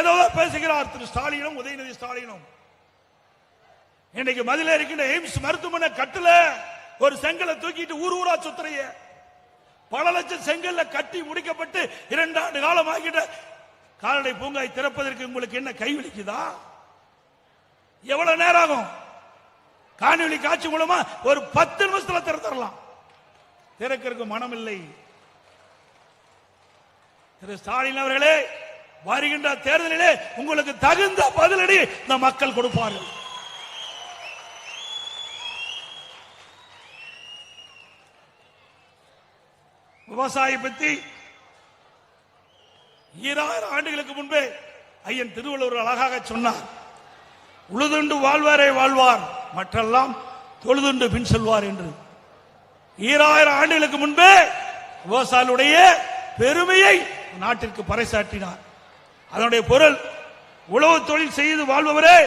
ஏதோ பேசுகிறார் திரு ஸ்டாலினும் உதயநிதி ஸ்டாலினும். இன்னைக்கு மதுரையில் இருக்கின்ற எய்ம்ஸ் மருத்துவமனை கட்டல, ஒரு செங்கலை தூக்கிட்டு ஊர் ஊரா சுத்துறைய. பல லட்சம் செங்கல்ல கட்டி முடிக்கப்பட்டு 2 ஆண்டு காலம் ஆகிட்ட கால்நடை பூங்கா திறப்பதற்கு உங்களுக்கு என்ன கைவிழிக்குதா? எவ்வளவு நேரம் ஆகும்? காணொலி காட்சி மூலமா ஒரு 10 நிமிஷத்துல திறந்துடலாம். திறக்கிறதுக்கு மனம் இல்லை. திரு ஸ்டாலின் அவர்களே, வருகின்ற தேர்தலிலே உங்களுக்கு தகுந்த பதிலடி இந்த மக்கள் கொடுப்பார்கள். விவசாயி பத்தி 2000 ஆண்டுகளுக்கு முன்பே ஐயன் திருவள்ளுவர் அழகாக சொன்னார். உழுதுண்டு வாழ்வாரே வாழ்வார், மற்றெல்லாம் தொழுதுண்டு பின் செல்வார் என்று. 2000 ஆண்டுகளுக்கு முன்பே விவசாயிகளுடைய பெருமையை நாட்டிற்கு பறைசாற்றினார். அதனுடைய பொருள், உழவு தொழில் செய்து வாழ்பவரே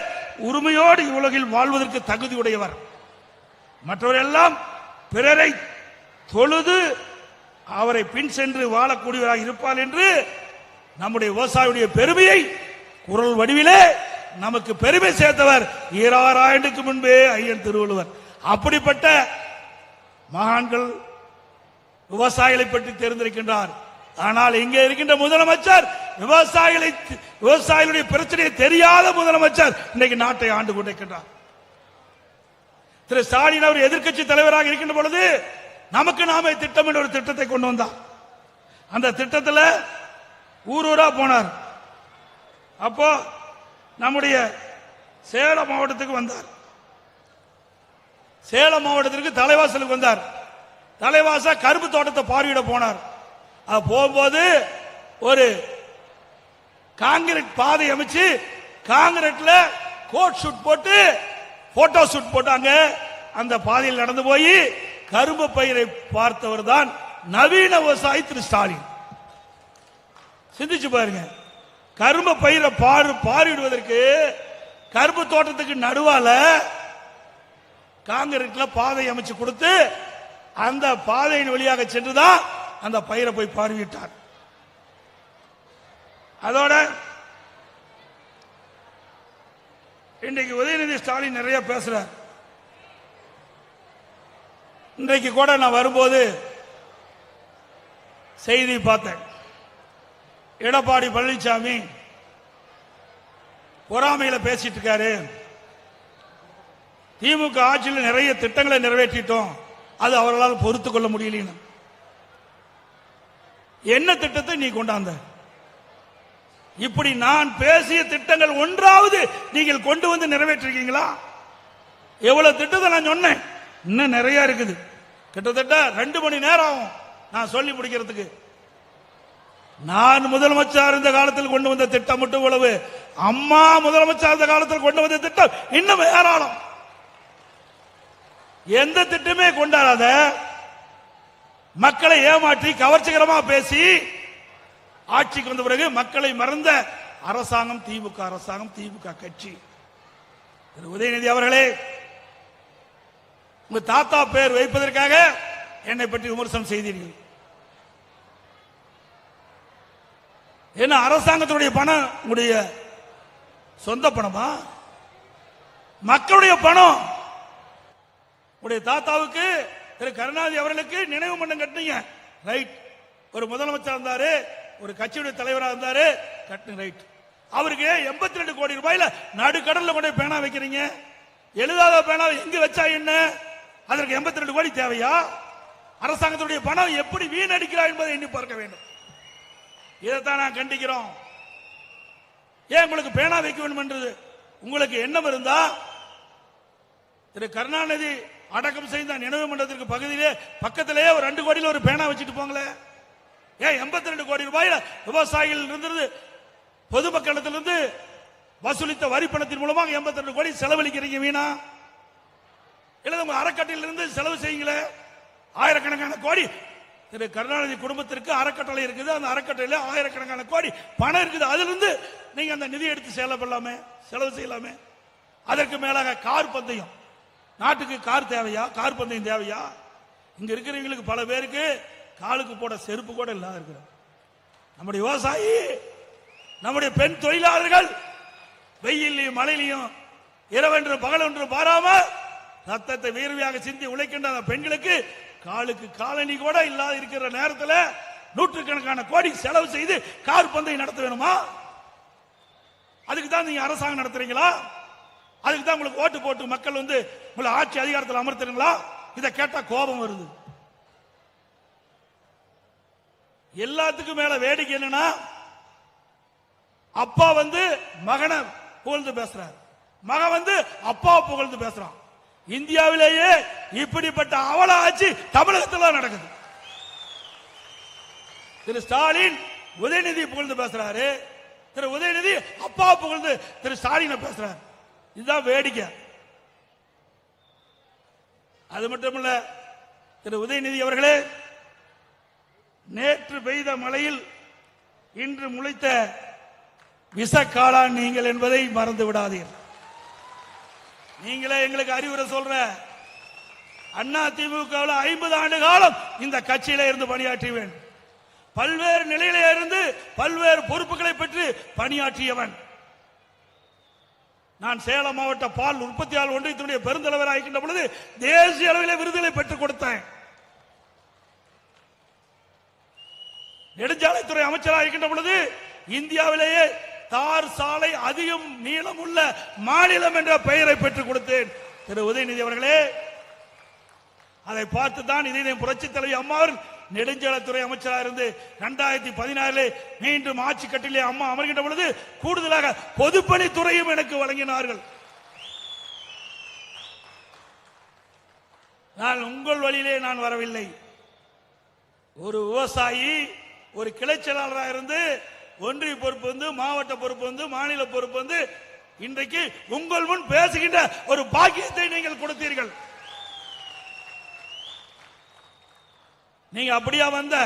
உரிமையோடு உலகில் வாழ்வதற்கு தகுதியுடையவர், மற்றவரெல்லாம் பிறரை தொழுது அவரை பின் சென்று வாழக்கூடியவராக இருப்பார் என்று நம்முடைய விவசாயியுடைய பெருமையை குரல் வடிவிலே நமக்கு பெருமை சேர்த்தவர் 2000 ஆண்டுக்கு முன்பே ஐயன் திருவள்ளுவர். அப்படிப்பட்ட மகான்கள் விவசாயிகளை பற்றி தெரிந்திருக்கின்றார். ஆனால் இங்கே இருக்கின்ற முதலமைச்சர் விவசாயிகளுடைய பிரச்சனையை தெரியாத முதலமைச்சர் இன்னைக்கு நாட்டை ஆண்டு கொண்டிருக்கின்றார். திரு ஸ்டாலின் அவர் எதிர்க்கட்சி தலைவராக இருக்கின்ற பொழுது நமக்கு நாமே திட்டம் என்ற ஒரு திட்டத்தை கொண்டு வந்தார். அந்த திட்டத்தில் ஊர் ஊரா போனார். அப்போ நம்முடைய சேலம் மாவட்டத்துக்கு வந்தார். சேலம் மாவட்டத்திற்கு தலைவாசலுக்கு வந்தார். தலைவாச கரும்பு தோட்டத்தை பார்வையிட போனார். போகும்போது ஒரு காங்கிரீட் பாதை அமைச்சு காங்கிரீட்ல கோட் ஷூட் போட்டு போட்டோ ஷூட் போட்டாங்க. அந்த பாதையில் நடந்து போய் கரும்பு பயிரை பார்த்தவர் தான் நவீன விவசாயி திரு ஸ்டாலின். சிந்திச்சு பாருங்க, கரும்பு பயிரை பார்வையிடுவதற்கு கரும்பு தோட்டத்துக்கு நடுவால காங்கிரீட்ல பாதை அமைச்சு கொடுத்து அந்த பாதையின் வழியாக சென்றுதான் அந்த பயிரை போய் பார்வையிட்டார். அதோட இன்றைக்கு உதயநிதி ஸ்டாலின் நிறைய பேசுறார். இன்றைக்கு கூட நான் வரும்போது செய்தி பார்த்தேன். எடப்பாடி பழனிசாமி பொறாமையில பேசிட்டு இருக்காரு. திமுக ஆட்சியில் நிறைய திட்டங்களை நிறைவேற்றிட்டோம், அது அவர்களால் பொறுத்துக் கொள்ள முடியல. என்ன திட்டத்தை நீ கொண்டாந்த? இப்படி நான் பேசிய திட்டங்கள் ஒன்றாவது நீங்கள் கொண்டு வந்து நிறைவேற்றிருக்கீங்களா? எவ்வளவு திட்டத்தை நான் சொன்னேன், இன்னும் நிறைய இருக்குது. கிட்டத்தட்ட 2 மணி நேரம் ஆகும் நான் சொல்லி முடிக்கிறதுக்கு. நான் முதலமைச்சர் இருந்த காலத்தில் கொண்டு வந்த திட்டம் மட்டும் இவ்வளவு. அம்மா முதலமைச்சர் இருந்த காலத்தில் கொண்டு வந்த திட்டம் இன்னும் ஏராளம். எந்த திட்டமே கொண்டாடாத, மக்களை ஏமாற்றி கவர்ச்சிகரமா பேசி ஆட்சிக்கு வந்த பிறகு மக்களை மறந்த அரசாங்கம் திமுக அரசாங்கம், திமுக கட்சி. உதயநிதி அவர்களே, உங்க தாத்தா பேர் வைப்பதற்காக என்னை பற்றி விமர்சனம் செய்தீர்கள். என்ன அரசாங்கத்தினுடைய பணம் உங்களுடைய சொந்த பணமா? மக்களுடைய பணம். உடைய தாத்தாவுக்கு திரு கருணாநிதி அவர்களுக்கு நினைவு மன்றம் கட்டினீங்க, ரைட். ஒரு முதலமைச்சர் இருந்தாரு, ஒரு கட்சியுடைய தலைவராக இருந்தாரு, கட்டின ரைட். அவருக்கு 82 கோடி ரூபாயில நடுக்கடல்ல கொண்டு பேனா வைக்கிறீங்க. எழுதாத பேனா எங்க வச்சா என்ன? அதற்கு 82 கோடி தேவையா? அரசாங்கத்துடைய பணம் எப்படி வீணடிக்கிறார் என்பதை எண்ணி பார்க்க வேண்டும். இதைத்தான் நான் கண்டிக்கிறோம். ஏன் உங்களுக்கு பேனா வைக்க வேண்டும் என்று உங்களுக்கு எண்ணம் இருந்தா திரு கருணாநிதி அடக்கம் செய்த நினைவு மன்றத்திற்கு பகுதியிலே பக்கத்திலேயே ஒரு 2 கோடியில் ஒரு பேனா வச்சுட்டு போங்களே. ஏன் 82 கோடி ரூபாயில விவசாயிகள் இருந்தது பொதுமக்களிடத்திலிருந்து வசூலித்த வரி பணத்தின் மூலமாக 82 கோடி செலவழிக்கிறீங்க வீணா? இல்ல உங்க அறக்கட்டளையிலிருந்து செலவு செய்யுங்களே. ஆயிரக்கணக்கான கோடி திரு கருணாநிதி குடும்பத்திற்கு அறக்கட்டளை இருக்குது. அந்த அறக்கட்டளையில ஆயிரக்கணக்கான கோடி பணம் இருக்குது. அதிலிருந்து நீங்க அந்த நிதி எடுத்து செலவு செய்யலாமே. அதற்கு மேலாக கார் பந்தயம், நாட்டுக்கு கார் தேவையா? கார் பந்தயம் தேவையா? இங்க இருக்கிறவங்களுக்கு பல பேருக்கு காலுக்கு போட செருப்பு கூட இல்லாத இருக்கிற நம்முடைய விவசாயி நம்முடைய பெண் தொழிலாளர்கள் வெயிலையும் மழையிலையும் இரவென்று பகலொன்று பாராம ரத்தத்தை வேர்வையாக சிந்தி உழைக்கின்ற அந்த பெண்களுக்கு காலுக்கு காலணி கூட இல்லாத இருக்கிற நேரத்தில் நூற்றுக்கணக்கான கோடி செலவு செய்து கார் பந்தயம் நடத்த வேணுமா? அதுக்கு தான் நீங்க அரசாங்கம் நடத்துறீங்களா? அதுக்கு தான் உங்களுக்கு ஓட்டு போட்டு மக்கள் வந்து உங்களை ஆட்சி அதிகாரத்தில் அமர்த்துறீங்களா? இதை கேட்டா கோபம் வருது. எல்லாத்துக்கும் மேல வேடிக்கை என்னன்னா, அப்பா வந்து மகனை புகழ்ந்து பேசுறார், மகன் வந்து அப்பாவை புகழ்ந்து பேசுறான். இந்தியாவிலேயே இப்படிப்பட்ட அவல ஆட்சி தமிழகத்தில் நடக்குது. திரு ஸ்டாலின் உதயநிதி புகழ்ந்து பேசுறாரு, திரு உதயநிதி அப்பா புகழ்ந்து திரு ஸ்டாலினை பேசுறாரு. இதுதான் வேடிக்கை. அது மட்டுமல்ல, திரு உதயநிதி அவர்களே, நேற்று பெய்த மழையில் இன்று முளைத்த விஷக்காளான் நீங்கள் என்பதை மறந்து விடாதீர்கள். நீங்களே எங்களுக்கு அறிவுரை சொல்ற, அண்ணா திமுகவில் 50 ஆண்டு காலம் இந்த கட்சியில இருந்து பணியாற்றியவன், பல்வேறு நிலையில இருந்து பல்வேறு பொறுப்புகளை பெற்று பணியாற்றியவன். நான் சேலம் மாவட்ட பால் உற்பத்தியாளர் ஒன்றியத்தினுடைய பெருந்தலைவராக இருக்கின்ற பொழுது தேசிய அளவில் விருதுகளை பெற்றுக் கொடுத்தேன். நெடுஞ்சாலைத்துறை அமைச்சராக இருக்கின்ற பொழுது இந்தியாவிலேயே தார் சாலை அதிகம் நீளம் உள்ள மாநிலம் என்ற பெயரை பெற்றுக் கொடுத்தேன். திரு உதயநிதி அவர்களே, அதை பார்த்து தான் இதே புரட்சி தலைவி அம்மா நெடுஞ்சாலைத்துறை அமைச்சராக இருந்து 2016 மீண்டும் ஆட்சி கட்டிலே அம்மா அமர்கின்ற பொழுது கூடுதலாக பொதுப்பணித்துறையும் எனக்கு வழங்கினார்கள். நான் உங்கள் வழியிலே நான் வரவில்லை. ஒரு விவசாயி ஒரு கிளை செயலாளராக இருந்து ஒன்றிய பொறுப்பு வந்து, மாவட்ட பொறுப்பு வந்து, மாநில பொறுப்பு வந்து, இன்றைக்கு உங்கள் முன் பேசுகின்ற ஒரு பாக்கியத்தை நீங்கள் கொடுத்தீர்கள். நீங்க அப்படியா வந்த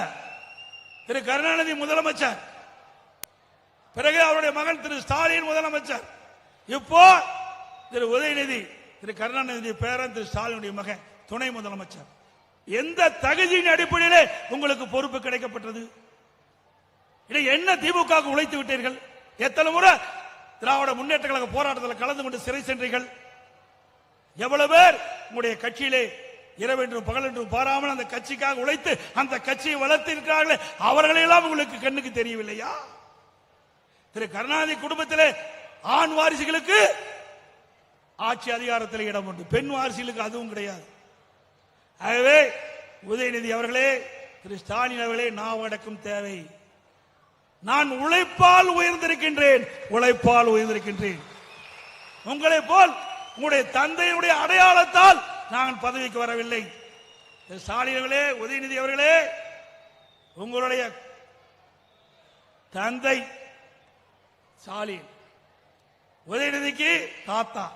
திரு கருணாநிதி முதலமைச்சர், பிறகு அவருடைய மகன் திரு ஸ்டாலின் முதலமைச்சர், இப்போ திரு உதயநிதி, திரு கருணாநிதி பேரன் திரு ஸ்டாலினுடைய மகன் துணை முதலமைச்சர். எந்த தகுதியின் அடிப்படையிலே உங்களுக்கு பொறுப்பு கிடைக்கப்பட்டது? இதை என்ன திமுக உழைத்து விட்டீர்கள்? எத்தனை முறை திராவிட முன்னேற்ற கழக போராட்டத்தில் கலந்து கொண்டு சிறை சென்றீர்கள்? எவ்வளவு பேர் உங்களுடைய கட்சியிலே இரவென்றும் பகலென்றும் பாராமல் அந்த கட்சிக்காக உழைத்து அந்த கட்சியை வளர்த்திருக்கிறார்களே, அவர்களெல்லாம் உங்களுக்கு கண்ணுக்கு தெரியவில்லையா? திரு கருணாநிதி குடும்பத்திலே ஆண் வாரிசுகளுக்கு ஆட்சி அதிகாரத்தில் இடம் உண்டு, பெண் வாரிசுகளுக்கு அதுவும் கிடையாது. ஆகவே உதயநிதி அவர்களே, திரு ஸ்டாலின் அவர்களே, நாவடக்கம் தேவை. நான் உழைப்பால் உயர்ந்திருக்கின்றேன், உழைப்பால் உயர்ந்திருக்கின்றேன். உங்களை போல் உங்களுடைய தந்தையினுடைய அடையாளத்தால் நான் பதவிக்கு வரவில்லை. ஸ்டாலின் அவர்களே, உதயநிதி அவர்களே, உங்களுடைய தந்தை ஸ்டாலின், உதயநிதிக்கு தாத்தா,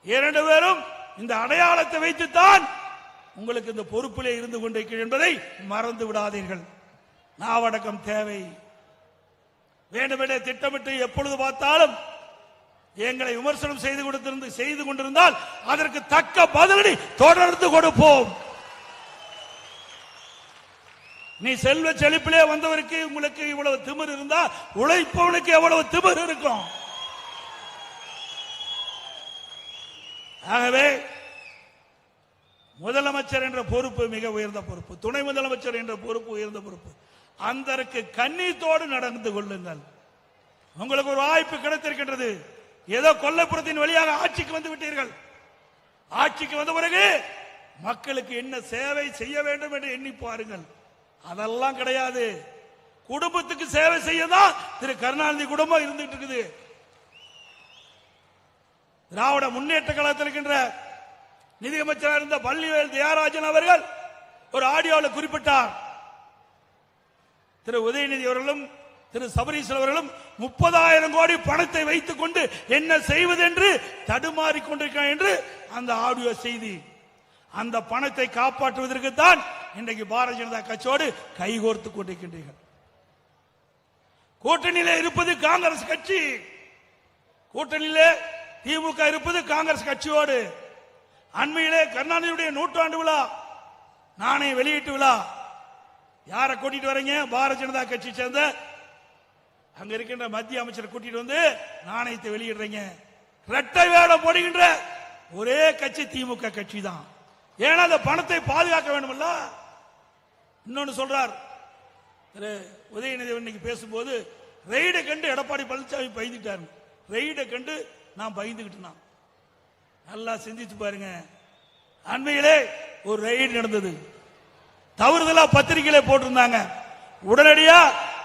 2 பேரும் இந்த அடையாளத்தை வைத்துத்தான் உங்களுக்கு இந்த பொறுப்பிலே இருந்து கொண்டிருக்கிறேன் என்பதை மறந்து விடாதீர்கள். நாவடக்கம் தேவை. வேண்டுமென்றே திட்டமிட்டு எப்பொழுது பார்த்தாலும் எங்களை விமர்சனம் செய்து கொண்டிருந்தால் அதற்கு தக்க பதிலடி தொடர்ந்து கொடுப்போம். நீ செல்வ செழிப்பிலே வந்தவருக்கு உங்களுக்கு இவ்வளவு திமிர் இருந்தா, உழைப்பவனுக்கு எவ்வளவு திமிர் இருக்கும்? ஆகவே முதலமைச்சர் என்ற பொறுப்பு மிக உயர்ந்த பொறுப்பு, துணை முதலமைச்சர் என்ற பொறுப்பு உயர்ந்த பொறுப்பு. அந்தருக்கு கண்ணீத்தோடு நடந்து கொள்ளுங்கள். உங்களுக்கு ஒரு வாய்ப்பு கிடைத்திருக்கின்றது. ஏதோ கொல்லைப்புறத்தின் வழியாக ஆட்சிக்கு வந்து விட்டீர்கள். ஆட்சிக்கு வந்த பிறகு மக்களுக்கு என்ன சேவை செய்ய வேண்டும் என்று எண்ணி பாருங்கள். அதெல்லாம் கிடையாது. குடும்பத்துக்கு சேவை செய்யதான் திரு கருணாநிதி குடும்பம் இருந்துட்டு இருக்குது. திராவிட முன்னேற்ற கழகத்தில் இருக்கின்ற நிதியமைச்சராக இருந்த பள்ளிவேல் தியாகராஜன் அவர்கள் ஒரு ஆடியோவில் குறிப்பிட்டார், திரு உதயநிதி அவர்களும் திரு சபரீசன் அவர்களும் 30,000 கோடி பணத்தை வைத்துக் கொண்டு என்ன செய்வது என்று தடுமாறிக் கொண்டிருக்கிறார் என்று அந்த ஆடியோ செய்தி. அந்த பணத்தை காப்பாற்றுவதற்கு தான் இன்றைக்கு பாரதிய ஜனதா கட்சியோடு கைகோர்த்துக் கொண்டிருக்கின்றீர்கள். கூட்டணியிலே இருப்பது காங்கிரஸ் கட்சி, கூட்டணியிலே திமுக இருப்பது காங்கிரஸ் கட்சியோடு. அண்மையிலே கருணாநிதியுடைய 100ஆண்டு விழா நாணய வெளியீட்டு விழா, யாரை கூட்டிட்டு வரீங்க? பாரதிய ஜனதா கட்சி சேர்ந்த அங்க இருக்கின்ற மத்திய அமைச்சரை கூட்டிட்டு வந்து நாணயத்தை வெளியிடுறீங்க. இரட்டை வேடம் போடுகின்ற ஒரே கட்சி திமுக கட்சி தான். ஏன்னா அந்த பணத்தை பாதுகாக்க வேண்டுமல்ல. இன்னொன்னு சொல்றார் திரு உதயநிதி இன்னைக்கு பேசும்போது, ரெய்டை கண்டு எடப்பாடி பழனிசாமி பயந்துட்டாரு. ரெய்டை கண்டு நான் பயந்துகிட்டேன். நல்லா சிந்திச்சு பாருங்க. அண்மையிலே ஒரு ரெய்டு நடந்தது. தவறுதலா பத்திரிகையில போட்டிருந்தாங்க. உடனடியா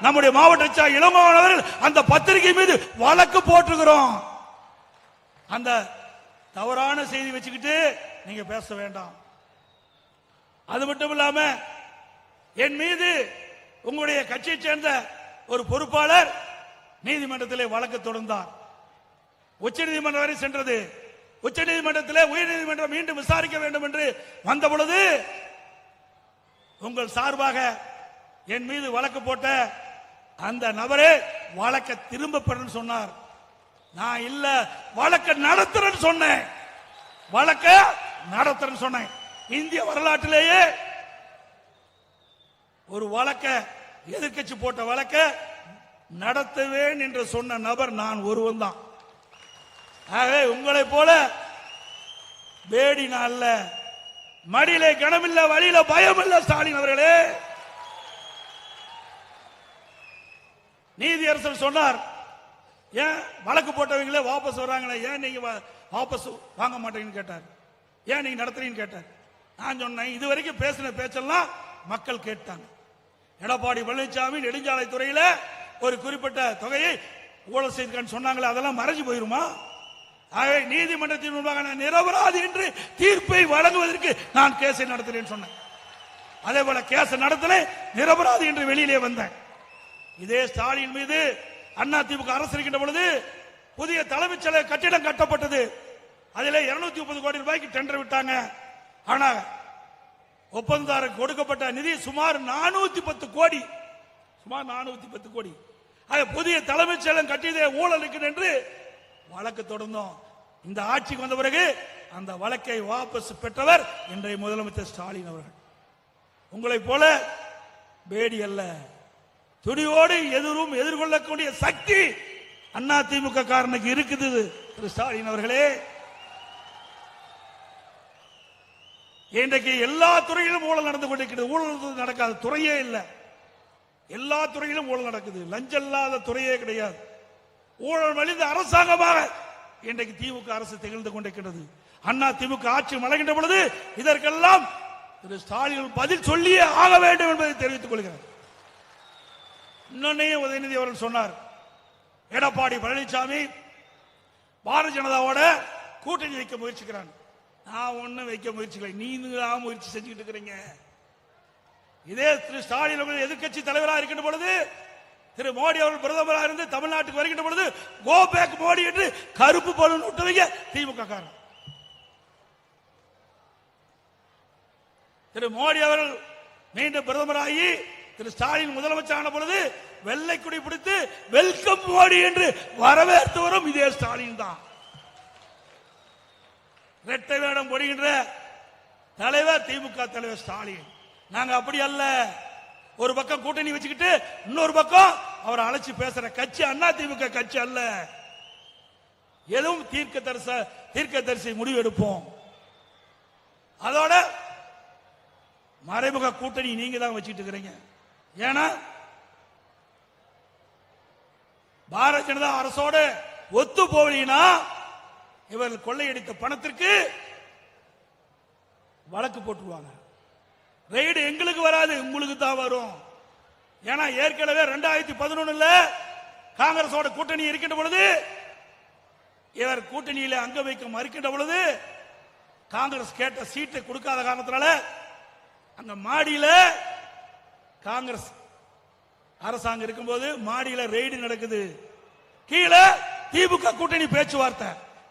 நம்முடைய மாவட்ட இளங்கோவன் அவர்கள் அந்த பத்திரிகை மீது வழக்கு போட்டுக்கிறோம். அந்த தவறான செய்தி வச்சுக்கிட்டு நீங்க பேச வேண்டாம். அது மட்டும் இல்லாம என் மீது உங்களுடைய கட்சியை சேர்ந்த ஒரு பொறுப்பாளர் நீதிமன்றத்திலே வழக்கு தொடர்ந்தார். உச்சநீதிமன்றம் வரை சென்றது. உச்சநீதிமன்றத்திலே உயர்நீதிமன்றம் மீண்டும் விசாரிக்க வேண்டும் என்று வந்த பொழுது உங்கள் சார்பாக என் மீது வழக்கு போட்ட அந்த நபரே வழக்கை திரும்ப பெறன்னு சொன்னார். நான் இல்ல, வழக்கை நடத்துறேன்னு சொன்னேன். வழக்க நடத்துறேன்னு சொன்னேன். இந்திய வரலாற்றிலேயே ஒரு வழக்க எதிர்கட்சி போட்ட வழக்க நடத்துவேன் என்று சொன்ன நபர் நான் ஒருவன் தான். ஆகவே உங்களை போல பேடி நாள்ல மடியிலே கனமில்ல, வழியில பயம் இல்ல ஸ்டாலின் அவர்களே. நீதியரசர் சொன்னார், ஏன் வழக்கு போட்டவங்களே வாபஸ் வர்றாங்களே, ஏன் நீங்க வாபஸ் வாங்க மாட்டீங்கன்னு கேட்டார். ஏன் நீங்க நடத்துறீங்கன்னு கேட்டார். நான் சொன்னேன், இதுவரைக்கும் பேசின பேச்செல்லாம் மக்கள் கேட்டாங்க. எடப்பாடி பழனிசாமி நெடுஞ்சாலை துறையில ஒரு குறிப்பிட்ட தொகையை ஊழல் செய்திருக்கான்னு சொன்னாங்களே, அதெல்லாம் மறைஞ்சு போயிருமா? ஆகவே நீதிமன்றத்தின் முன்பாக நான் நிரபராதி என்று தீர்ப்பை வழங்குவதற்கு நான் கேஸை நடத்துறேன் சொன்னேன். அதே போல கேஸ் நடத்தின நிரபராதி என்று வெளியிலே வந்தேன். இதே ஸ்டாலின் மீது அண்ணா திமுக அரசு இருக்கின்ற பொழுது புதிய தலைமைச் செயலக கட்டிடம் கட்டப்பட்டது. அதிலே 230 கோடி ரூபாய்க்கு டெண்டர் விட்டாங்க. ஆனா ஒப்பந்ததாரருக்கு கொடுக்கப்பட்ட நிதி சுமார் 410 கோடி. சுமார் 410 கோடி. புதிய தலைமைச் செயலகம் கட்டியதே ஊழல் இருக்கிறது என்று வழக்கு தொடர்ந்தோம். இந்த ஆட்சிக்கு வந்த பிறகு அந்த வழக்கை வாபஸ் பெற்றவர் இன்றைய முதலமைச்சர் ஸ்டாலின் அவர்கள். உங்களை போல பேடி அல்ல, துணியோடு எதிரும் எதிர்கொள்ளக்கூடிய சக்தி அண்ணா திமுக காரனுக்கு இருக்குது. திரு ஸ்டாலின் அவர்களே, இன்றைக்கு எல்லா துறையிலும் ஊழல் நடந்து கொண்டிருக்கிறது. ஊழல் நடக்காத துறையே இல்லை. எல்லா துறையிலும் ஊழல் நடக்குது. லஞ்சம் இல்லாத துறையே கிடையாது. ஊழல் மலிந்த அரசாங்கமாக இன்றைக்கு திமுக அரசு திகழ்ந்து கொண்டிருக்கிறது. அண்ணா திமுக ஆட்சி மலர்கின்ற பொழுது இதற்கெல்லாம் திரு ஸ்டாலின் பதில் சொல்லியே ஆக வேண்டும் என்பதை தெரிவித்துக் கொள்கிறார். இன்னொன்னையும் உதயநிதி அவர்கள் சொன்னார், எடப்பாடி பழனிசாமி பாரதிய ஜனதாவோட கூட்டணி வைக்க முயற்சிக்கிறான். நான் ஒன்னும் வைக்க முயற்சிக்கல, நீங்க முயற்சி செஞ்சுட்டு இருக்கிறீங்க. இதே திரு ஸ்டாலின் அவர்கள் எதிர்கட்சி தலைவராக இருக்கின்ற பொழுது, திரு மோடி அவர்கள் பிரதமராக இருந்து தமிழ்நாட்டுக்கு வருகின்ற பொழுது கோ பேக் மோடி என்று கருப்பு பலூன் விட்டவங்க திமுக காரன். திரு மோடி அவர்கள் மீண்டும் பிரதமராகி திரு ஸ்டாலின் முதலமைச்சரான பொழுது வெள்ளை கொடி பிடித்து வெல்கம் மோடி என்று வரவேற்று வரும் இதே ஸ்டாலின் தான். இரட்டை வேடம் போடுகின்ற தலைவர் திமுக தலைவர் ஸ்டாலின். நாங்க அப்படி அல்ல. ஒரு பக்கம் கூட்டணி வச்சுக்கிட்டு இன்னொரு பக்கம் அவர் அழைச்சி பேசுற கட்சி அண்ணா திமுக கட்சி அல்ல. எதுவும் தீர்க்கதரிசி முடிவு எடுப்போம். அதோட மறைமுக கூட்டணி நீங்க தான் வச்சுட்டு இருக்கிறீங்க. ஏன்னா பாரதிய ஜனதா அரசோட ஒத்து போவீங்கன்னா இவர்கள் கொள்ளையடித்த பணத்திற்கு வழக்கு போட்டுருவாங்க. ரெய்டு எங்களுக்கு வராது, உங்களுக்கு தான் வரும். ஏன்னா ஏற்கனவே 2011 காங்கிரஸோட கூட்டணி இருக்கின்ற பொழுது இவர் கூட்டணியில அங்க வைக்க மறுக்கின்ற பொழுது காங்கிரஸ் கேட்ட சீட்டை கொடுக்காத காரணத்தினால அங்க மாடியில காங்கிரஸ் அரசாங்கம் இருக்கும்போது மாடியில ரெய்டு நடக்குது. கீழே திமுக கூட்டணி பேச்சுவார்த்தை,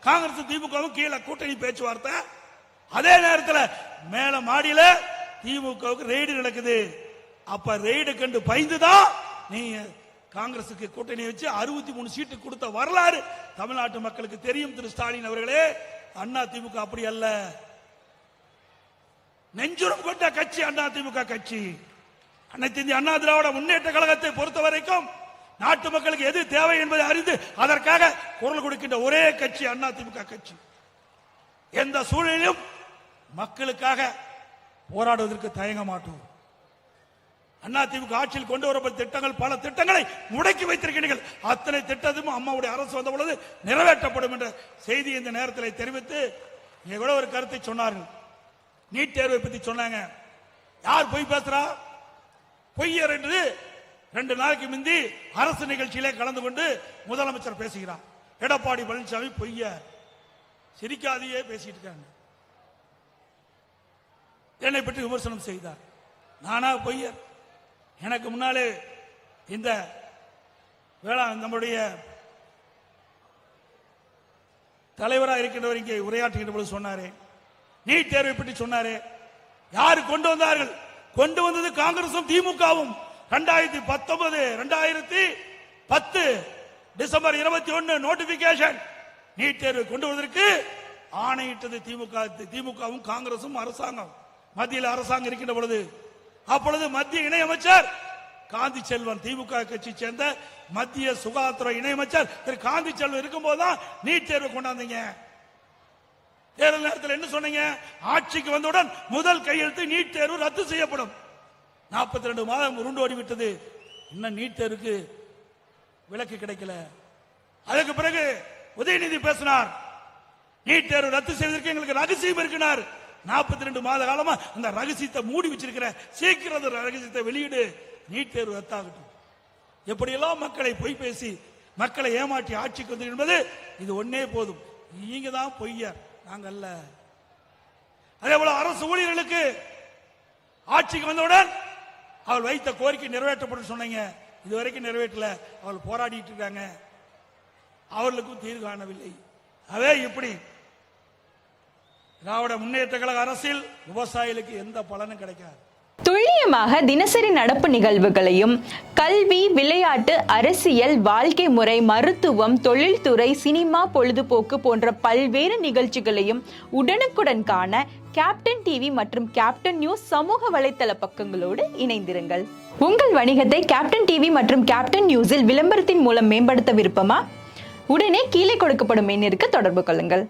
காங்கிரஸ் திமுகவும் கீழே கூட்டணி பேச்சுவார்த்தை. அதே நேரத்தில் மேல மாடியில திமுகவுக்கு ரெய்டு நடக்குது. அப்ப ரெய்டு கண்டு பயந்துதான் நீங்க காங்கிரசுக்கு கூட்டணி வச்சு 63 சீட்டு கொடுத்த வரலாறு தமிழ்நாட்டு மக்களுக்கு தெரியும். திரு ஸ்டாலின் அவர்களே, அண்ணா திமுக அப்படி அல்ல. நெஞ்சுரம் கொண்ட கட்சி அண்ணா திமுக கட்சி. அனைத்து இந்திய அண்ணா திராவிட முன்னேற்ற கழகத்தை பொறுத்த வரைக்கும் நாட்டு மக்களுக்கு எது தேவை என்பதை அறிந்து அதற்காக குரல் கொடுக்கின்ற ஒரே கட்சி அதிமுக கட்சி. எந்த சூழலிலும் மக்களுக்காக போராடுவதற்கு தயங்க மாட்டோம். அதிமுக ஆட்சியில் கொண்டு வரப்பட்ட திட்டங்கள், பல திட்டங்களை முடக்கி வைத்திருக்கிறீர்கள். அத்தனை திட்டமும் அம்மாவுடைய அரசு வந்த பொழுது நிறைவேற்றப்படும் என்ற செய்தி இந்த நேரத்தில் தெரிவித்து கூட ஒரு கருத்தை சொன்னார்கள். நீட் தேர்வை பற்றி சொன்னாங்க. யார் பொய் பேசுறா? பொய்யர் என்று 2 நாளைக்கு முந்தி அரசு நிகழ்ச்சியிலே கலந்து கொண்டு முதலமைச்சர் பேசுகிறார். எடப்பாடி பழனிசாமி பொய்யர், சிரிக்காதையே பேசிட்டு இருக்காங்க. என்னை பற்றி விமர்சனம் செய்தார். நானா பொய்யர்? எனக்கு முன்னாலே இந்த நம்முடைய தலைவராக இருக்கின்றவர் இங்கே உரையாற்றுகின்ற பொழுது சொன்னாரே, நீட் தேர்வை பற்றி சொன்னாரே. யாரு கொண்டு வந்தார்கள்? கொண்டு வந்தது காங்கிரசும் திமுகவும். 2010 டிசம்பர் 21 நோட்டிபிகேஷன் நீட் தேர்வை கொண்டு வருவதற்கு ஆணையிட்டது திமுகவும் காங்கிரசும் அரசாங்கம். மத்தியில் அரசாங்கம் இருக்கின்ற பொழுது அப்பொழுது மத்திய இணையமைச்சர் காந்தி செல்வன், திமுக கட்சி சேர்ந்த மத்திய சுகாதாரத்துறை இணையமைச்சர் திரு காந்தி செல்வன் இருக்கும் போதுதான் நீட் தேர்வை கொண்டாந்தீங்க. தேர்தல் நேரத்தில் என்ன சொன்னீங்க? ஆட்சிக்கு வந்தவுடன் முதல் கையெழுத்து நீட் தேர்வு ரத்து செய்யப்படும். 42 மாதம் உருண்டு ஓடிவிட்டது. இன்னும் நீட் தேர்வுக்கு விலக்கு கிடைக்கல. அதுக்கு பிறகு உதயநிதி பேசினார், நீட் தேர்வு ரத்து செய்வதற்கு எங்களுக்கு ரகசியம் இருக்கிறார். 42 மாத காலமா அந்த ரகசியத்தை மூடி வச்சிருக்கிற, சீக்கிரம் ரகசியத்தை வெளியிடு, நீட் தேர்வு ரத்தாகட்டும். எப்படியெல்லாம் மக்களை பொய் பேசி மக்களை ஏமாற்றி ஆட்சிக்கு வந்து என்பது இது ஒன்னே போதும். நீங்க தான் பொய்யர், நாங்க அல்ல. அதே போல அரசு ஊழியர்களுக்கு ஆட்சிக்கு வந்தவுடன் அவள் வைத்த கோரிக்கை நிறைவேற்றப்படும் சொன்னீங்க. இதுவரைக்கும் நிறைவேற்றல. அவள் போராடிட்டு இருக்காங்க. அவர்களுக்கும் தீர்வு காணவில்லை. அதே இப்படி திராவிட முன்னேற்ற கழக அரசில் விவசாயிகளுக்கு எந்த பலனும் கிடைக்காது. துல்லியமாக தினசரி நடப்பு நிகழ்வுகளையும் கல்வி, விளையாட்டு, அரசியல், வாழ்க்கை முறை, மருத்துவம், தொழில்துறை, சினிமா, பொழுதுபோக்கு போன்ற பல்வேறு நிகழ்ச்சிகளையும் உடனுக்குடன் காண கேப்டன் டிவி மற்றும் கேப்டன் நியூஸ் சமூக வலைத்தள பக்கங்களோடு இணைந்திருங்கள். உங்கள் வணிகத்தை கேப்டன் டிவி மற்றும் கேப்டன் நியூஸில் விளம்பரத்தின் மூலம் மேம்படுத்த விருப்பமா? உடனே கீழே கொடுக்கப்படும் எண்ணிற்கு தொடர்பு கொள்ளுங்கள்.